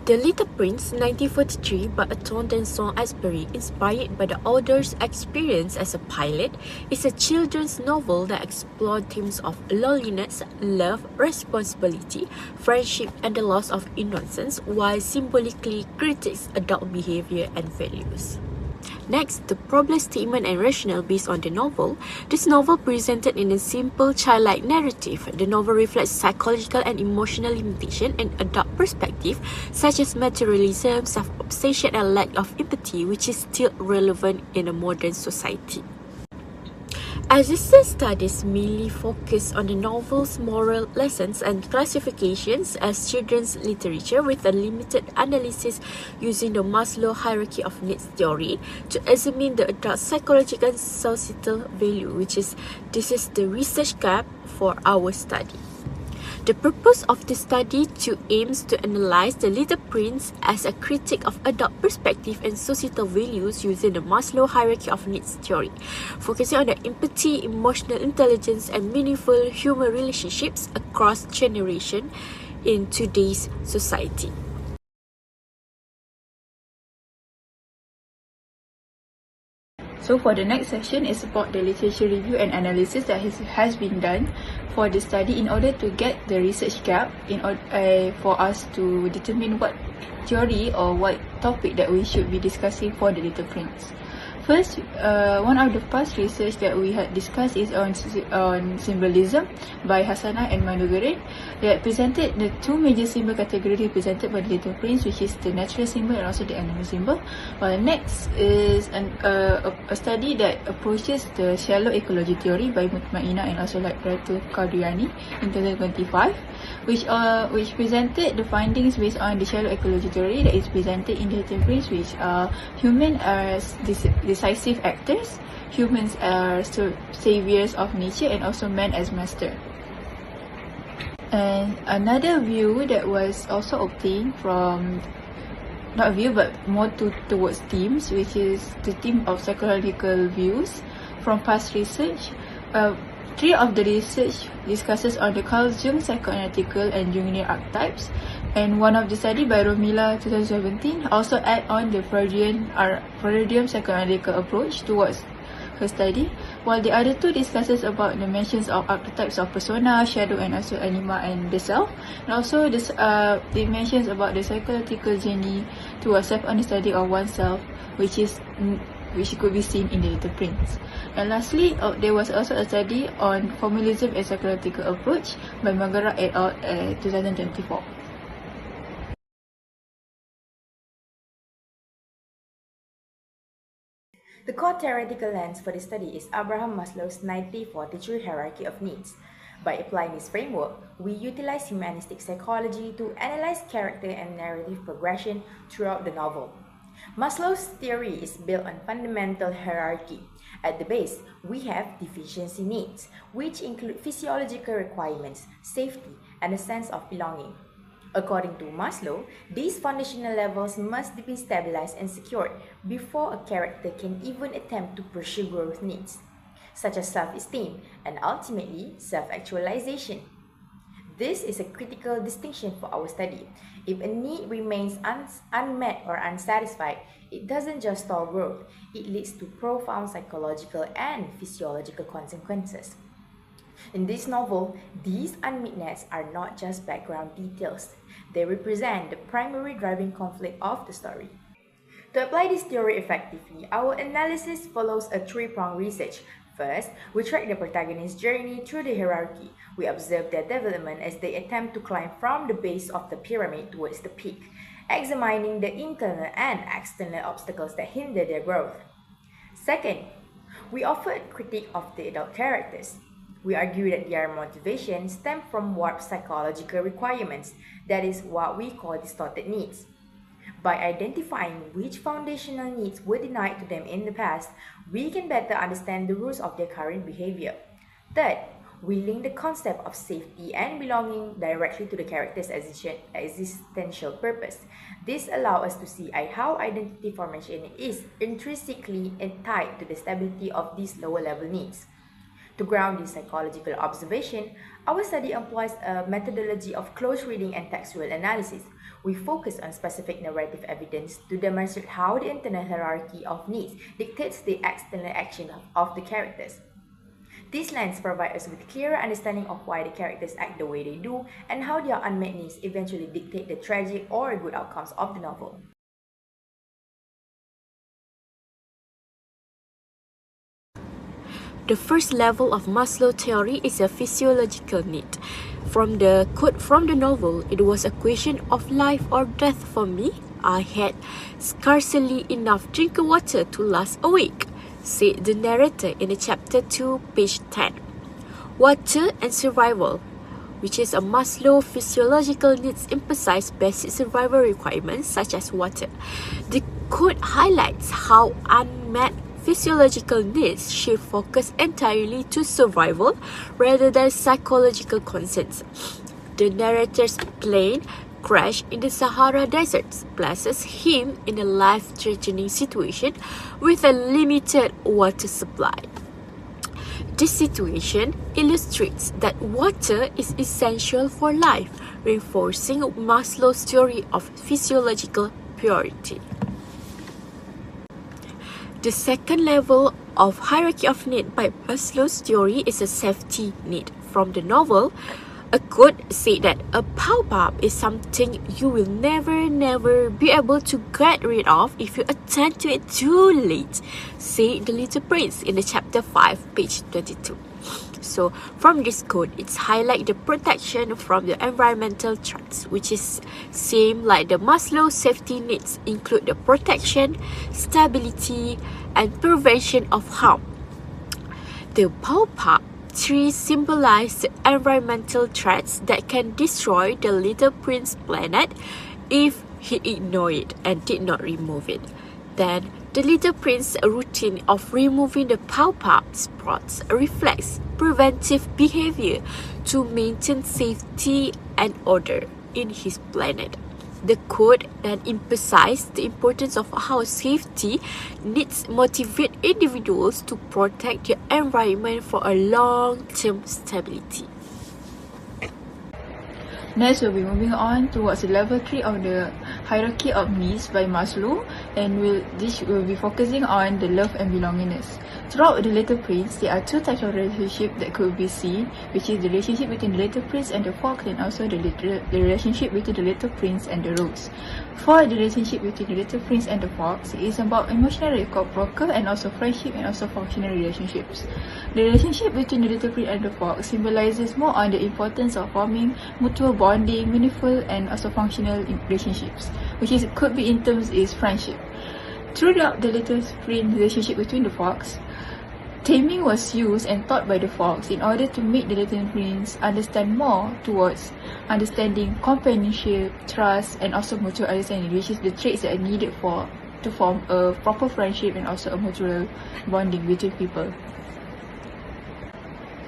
The Little Prince, 1943, by ANTOINE and SAINT-EXUPÉRY, inspired by the author's experience as a pilot, is a children's novel that explores themes of loneliness, love, responsibility, friendship, and the loss of innocence, while symbolically critiques adult behavior and values. Next, the problem statement and rationale based on the novel. This novel presented in a simple childlike narrative. The novel reflects psychological and emotional limitation and adult perspective such as materialism, self-obsession and lack of empathy, which is still relevant in a modern society. Existing studies mainly focus on the novel's moral lessons and classifications as children's literature, with a limited analysis using the Maslow hierarchy of needs theory to examine the adult psychological and societal value, this is the research gap for our study. The purpose of the study aims to analyze The Little Prince as a critique of adult perspective and societal values using the Maslow hierarchy of needs theory, focusing on the empathy, emotional intelligence, and meaningful human relationships across generations in today's society. So for the next session is about the literature review and analysis that has been done for the study in order to get the research gap for us to determine what theory or what topic that we should be discussing for the Little Prince. First, one of the past research that we had discussed is on symbolism by Hasanah and Manugarin that presented the two major symbol categories represented by the Little Prince, which is the natural symbol and also the animal symbol. While next is a study that approaches the shallow ecology theory by Mutmainah and also Ratu Qadriani in 2025, which presented the findings based on the shallow ecology theory that is presented in the Little Prince, which human as decisive actors, humans are saviors of nature, and also man as master. And another view that was also obtained from, not a view but more towards themes, which is the theme of psychological views from past research. Three of the research discusses on the Carl Jung psychoanalytical and Jungian archetypes, and one of the study by Romila 2017 also add on the Freudian psychoanalytical approach towards her study, while the other two discusses about the mentions of archetypes of persona, shadow, and also anima and the self, and also they mentions about the psychological journey to a self-understanding of oneself, which could be seen in the Little Prince. And lastly, there was also a study on formalism and psychological approach by Magara et al. 2024. The core theoretical lens for this study is Abraham Maslow's 1943 hierarchy of needs. By applying this framework, we utilize humanistic psychology to analyze character and narrative progression throughout the novel. Maslow's theory is built on fundamental hierarchy. At the base, we have deficiency needs, which include physiological requirements, safety, and a sense of belonging. According to Maslow, these foundational levels must be stabilized and secured before a character can even attempt to pursue growth needs, such as self-esteem and ultimately self-actualization. This is a critical distinction for our study. If a need remains unmet or unsatisfied, it doesn't just stall growth, it leads to profound psychological and physiological consequences. In this novel, these unmet needs are not just background details. They represent the primary driving conflict of the story. To apply this theory effectively, our analysis follows a three-pronged research. First, we track the protagonist's journey through the hierarchy. We observe their development as they attempt to climb from the base of the pyramid towards the peak, examining the internal and external obstacles that hinder their growth. Second, we offer a critique of the adult characters. We argue that their motivations stem from warped psychological requirements, that is what we call distorted needs. By identifying which foundational needs were denied to them in the past, we can better understand the roots of their current behavior. Third, we link the concept of safety and belonging directly to the character's existential purpose. This allows us to see how identity formation is intrinsically tied to the stability of these lower level needs. To ground this psychological observation, our study employs a methodology of close reading and textual analysis. We focus on specific narrative evidence to demonstrate how the internal hierarchy of needs dictates the external action of the characters. These lines provide us with clearer understanding of why the characters act the way they do and how their unmet needs eventually dictate the tragic or good outcomes of the novel. The first level of Maslow theory is a physiological need. From the quote from the novel, "It was a question of life or death for me. I had scarcely enough drinking water to last a week," said the narrator in the chapter 2, page 10. Water and survival, which is a Maslow physiological needs, emphasize basic survival requirements such as water. The quote highlights how unmet physiological needs shift focus entirely to survival rather than psychological concerns. The narrator's plane crash in the Sahara Desert places him in a life-threatening situation with a limited water supply. This situation illustrates that water is essential for life, reinforcing Maslow's theory of physiological priority. The second level of hierarchy of need by Maslow's theory is a safety need. From the novel, a quote said that a pop-up is something you will never be able to get rid of if you attend to it too late, said the Little Prince in the chapter 5, page 22. So from this quote, it's highlight the protection from the environmental threats, which is same like the Maslow safety needs, include the protection, stability, and prevention of harm. The pop-up tree symbolize the environmental threats that can destroy the Little Prince's planet if he ignored it and did not remove it. Then, the Little Prince's routine of removing the pop-up spots reflects preventive behavior to maintain safety and order in his planet. The quote then emphasized the importance of how safety needs motivate individuals to protect their environment for a long-term stability. Next, we'll be moving on towards level 3 of the hierarchy of needs by Maslow, and this will be focusing on the love and belongingness. Throughout the Little Prince, there are two types of relationship that could be seen, which is the relationship between the Little Prince and the fox, and also the relationship between the Little Prince and the rose. For the relationship between the Little Prince and the fox, it is about emotional reciprocal and also friendship and also functional relationships. The relationship between the Little Prince and the fox symbolizes more on the importance of forming mutual bonding, meaningful and also functional relationships, which could be in terms is friendship. Throughout the Little Prince relationship between the fox, taming was used and taught by the fox in order to make the Little Prince understand more towards understanding, companionship, trust, and also mutual understanding, which is the traits that are needed to form a proper friendship and also a mutual bonding between people.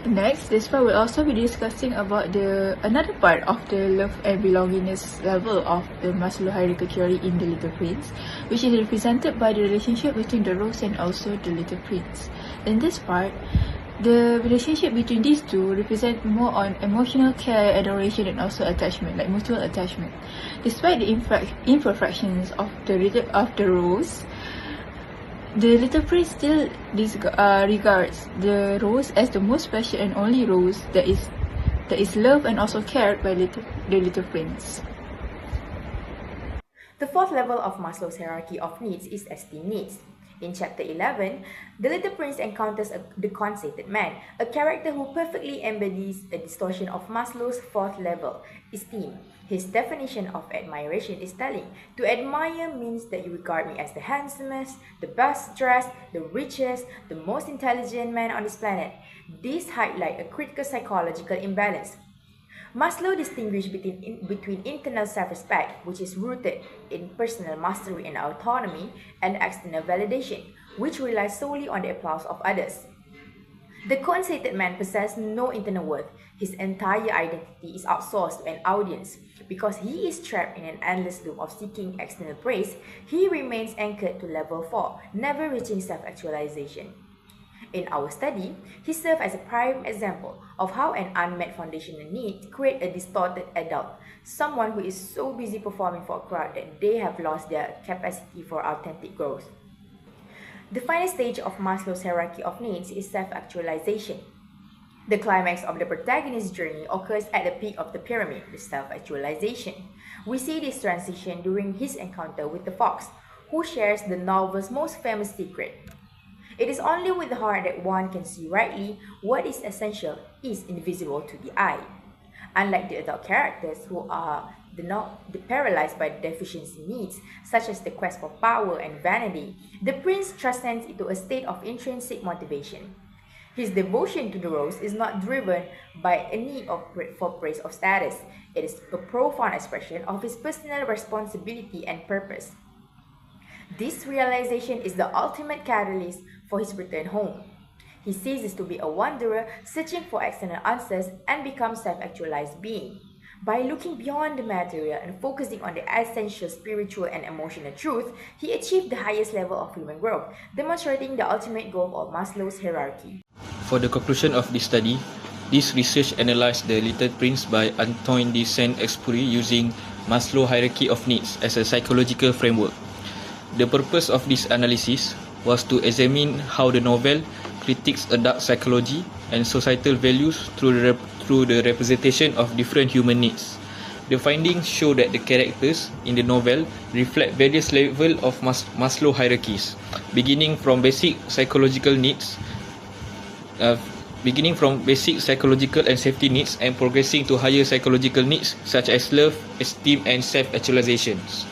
Next, this part will also be discussing about another part of the love and belongingness level of the Maslow hierarchical theory in the Little Prince, which is represented by the relationship between the rose and also the Little Prince. In this part, the relationship between these two represent more on emotional care, adoration, and also attachment, like mutual attachment. Despite the imperfections of the rose, the Little Prince still regards the rose as the most special and only rose that is loved and also cared by the Little Prince. The fourth level of Maslow's hierarchy of needs is esteem needs. In chapter 11, the Little Prince encounters the conceited man, a character who perfectly embodies a distortion of Maslow's fourth level, esteem. His definition of admiration is telling. To admire means that you regard me as the handsomest, the best dressed, the richest, the most intelligent man on this planet. These highlight a critical psychological imbalance. Maslow distinguished between internal self-respect, which is rooted in personal mastery and autonomy, and external validation, which relies solely on the applause of others. The conceited man possesses no internal worth. His entire identity is outsourced to an audience. Because he is trapped in an endless loop of seeking external praise, he remains anchored to level 4, never reaching self-actualization. In our study, he served as a prime example of how an unmet foundational need creates a distorted adult, someone who is so busy performing for a crowd that they have lost their capacity for authentic growth. The final stage of Maslow's hierarchy of needs is self-actualization. The climax of the protagonist's journey occurs at the peak of the pyramid, the self-actualization. We see this transition during his encounter with the fox, who shares the novel's most famous secret. It is only with the heart that one can see rightly what is essential is invisible to the eye. Unlike the adult characters who are paralyzed by deficiency needs, such as the quest for power and vanity, the prince transcends into a state of intrinsic motivation. His devotion to the rose is not driven by a need for praise or status. It is a profound expression of his personal responsibility and purpose. This realization is the ultimate catalyst for his return home. He ceases to be a wanderer searching for external answers and becomes a self-actualized being. By looking beyond the material and focusing on the essential spiritual and emotional truth, he achieved the highest level of human growth, demonstrating the ultimate goal of Maslow's hierarchy. For the conclusion of this study, this research analyzed the Little Prince by Antoine de Saint-Exupéry using Maslow's hierarchy of needs as a psychological framework. The purpose of this analysis was to examine how the novel critiques adult psychology and societal values through the representation of different human needs. The findings show that the characters in the novel reflect various levels of Maslow hierarchies, beginning from basic psychological and safety needs and progressing to higher psychological needs such as love, esteem, and self-actualizations.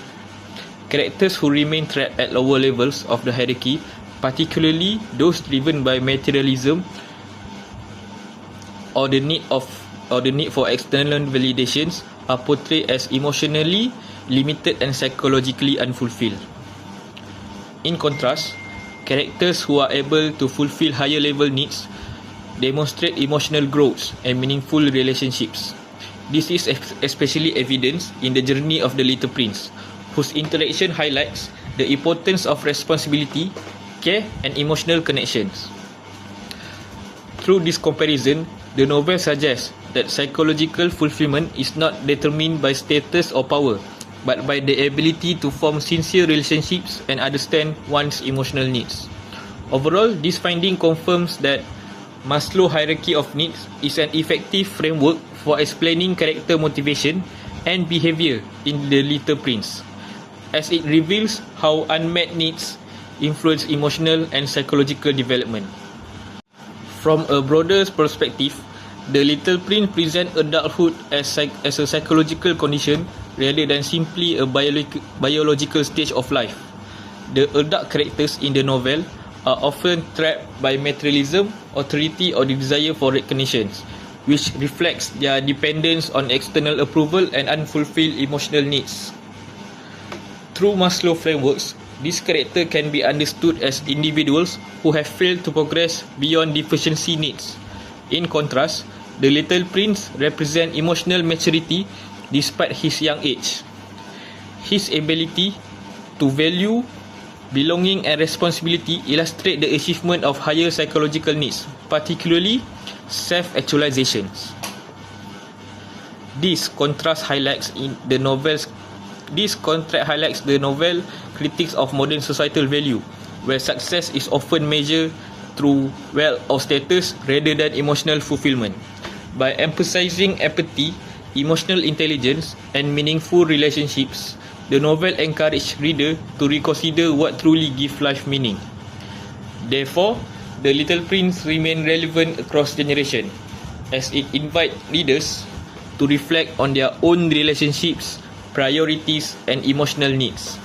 Characters who remain trapped at lower levels of the hierarchy, particularly those driven by materialism or the need for external validations, are portrayed as emotionally limited and psychologically unfulfilled. In contrast, characters who are able to fulfill higher level needs demonstrate emotional growth and meaningful relationships. This is especially evident in the journey of the Little Prince, whose interaction highlights the importance of responsibility, care, and emotional connections. Through this comparison, the novel suggests that psychological fulfillment is not determined by status or power, but by the ability to form sincere relationships and understand one's emotional needs. Overall, this finding confirms that Maslow's hierarchy of needs is an effective framework for explaining character motivation and behavior in The Little Prince, as it reveals how unmet needs influence emotional and psychological development. From a broader perspective, The Little Prince presents adulthood as a psychological condition rather than simply a biological stage of life. The adult characters in the novel are often trapped by materialism, authority, or the desire for recognition, which reflects their dependence on external approval and unfulfilled emotional needs. Through Maslow frameworks, this character can be understood as individuals who have failed to progress beyond deficiency needs. In contrast, the Little Prince represents emotional maturity despite his young age. His ability to value belonging and responsibility illustrate the achievement of higher psychological needs, particularly self-actualizations. This contrast highlights the novel critiques of modern societal value, where success is often measured through wealth or status rather than emotional fulfillment. By emphasizing empathy, emotional intelligence, and meaningful relationships, the novel encourages readers to reconsider what truly gives life meaning. Therefore, The Little Prince remains relevant across generations, as it invites readers to reflect on their own relationships, priorities, and emotional needs.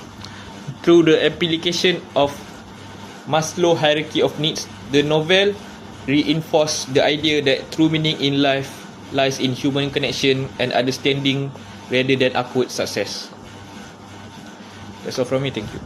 Through the application of Maslow's hierarchy of needs, the novel reinforces the idea that true meaning in life lies in human connection and understanding rather than outward success. That's all from me. Thank you.